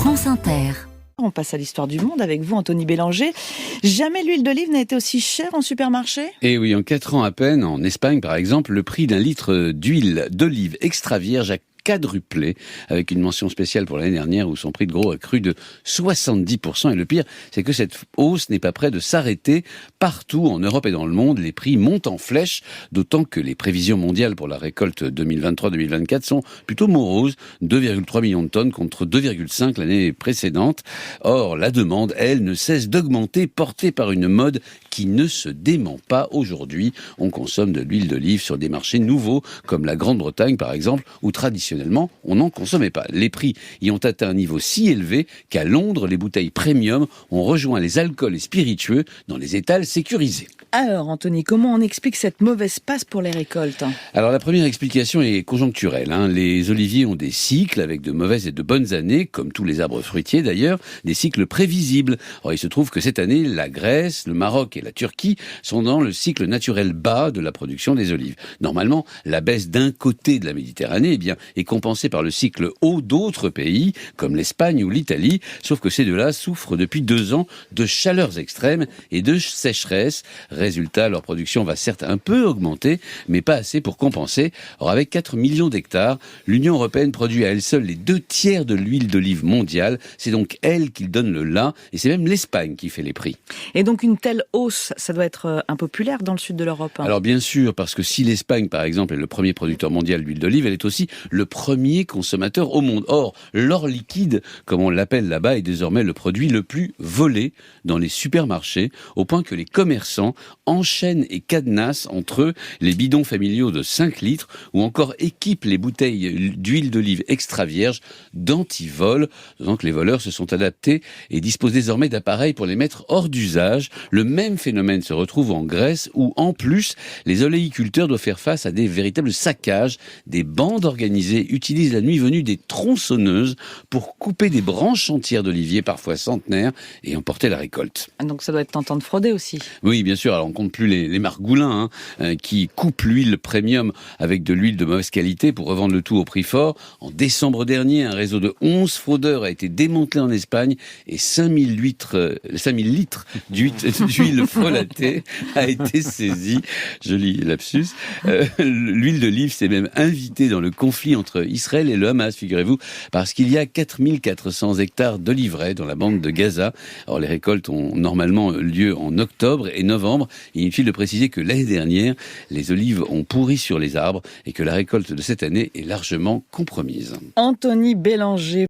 France Inter. On passe à l'histoire du monde avec vous, Anthony Bélanger. Jamais l'huile d'olive n'a été aussi chère en supermarché ? Et oui, en 4 ans à peine, en Espagne par exemple, le prix d'un litre d'huile d'olive extra vierge a quadruplé, avec une mention spéciale pour l'année dernière où son prix de gros a cru de 70%. Et le pire, c'est que cette hausse n'est pas près de s'arrêter. Partout en Europe et dans le monde, les prix montent en flèche, d'autant que les prévisions mondiales pour la récolte 2023-2024 sont plutôt moroses, 2,3 millions de tonnes contre 2,5 l'année précédente. Or, la demande, elle, ne cesse d'augmenter, portée par une mode qui ne se dément pas aujourd'hui. On consomme de l'huile d'olive sur des marchés nouveaux, comme la Grande-Bretagne par exemple, où traditionnellement, on n'en consommait pas. Les prix y ont atteint un niveau si élevé qu'à Londres, les bouteilles premium ont rejoint les alcools et spiritueux dans les étals sécurisés. Alors, Anthony, comment on explique cette mauvaise passe pour les récoltes ? Alors, la première explication est conjoncturelle. Les oliviers ont des cycles avec de mauvaises et de bonnes années, comme tous les arbres fruitiers d'ailleurs, des cycles prévisibles. Or, il se trouve que cette année, la Grèce, le Maroc et la Turquie sont dans le cycle naturel bas de la production des olives. Normalement, la baisse d'un côté de la Méditerranée, est compensée par le cycle haut d'autres pays, comme l'Espagne ou l'Italie, sauf que ces deux-là souffrent depuis 2 ans de chaleurs extrêmes et de sécheresse. Résultat, leur production va certes un peu augmenter, mais pas assez pour compenser. Or, avec 4 millions d'hectares, l'Union européenne produit à elle seule les 2/3 de l'huile d'olive mondiale. C'est donc elle qui donne le là, et c'est même l'Espagne qui fait les prix. Et donc une telle hausse, ça doit être impopulaire dans le sud de l'Europe. Alors bien sûr, parce que si l'Espagne, par exemple, est le premier producteur mondial d'huile d'olive, elle est aussi le premier consommateur au monde. Or, l'or liquide, comme on l'appelle là-bas, est désormais le produit le plus volé dans les supermarchés, au point que les commerçants enchaînent et cadenassent entre eux les bidons familiaux de 5 litres ou encore équipent les bouteilles d'huile d'olive extra vierge d'anti-vol. Donc les voleurs se sont adaptés et disposent désormais d'appareils pour les mettre hors d'usage. Le même phénomène se retrouve en Grèce où, en plus, les oléiculteurs doivent faire face à des véritables saccages. Des bandes organisées utilisent la nuit venue des tronçonneuses pour couper des branches entières d'oliviers, parfois centenaires, et emporter la récolte. Donc ça doit être tentant de frauder aussi. Oui, bien sûr. Alors on compte plus les margoulins qui coupent l'huile premium avec de l'huile de mauvaise qualité pour revendre le tout au prix fort. En décembre dernier, un réseau de 11 fraudeurs a été démantelé en Espagne et 5000 litres d'huile frelatée a été saisi. Joli lapsus. L'huile d'olive s'est même invitée dans le conflit entre Israël et le Hamas, figurez-vous, parce qu'il y a 4400 hectares d'oliveraies dans la bande de Gaza. Alors les récoltes ont normalement lieu en octobre et novembre. Il inutile de préciser que l'année dernière, les olives ont pourri sur les arbres et que la récolte de cette année est largement compromise. Anthony Bélanger.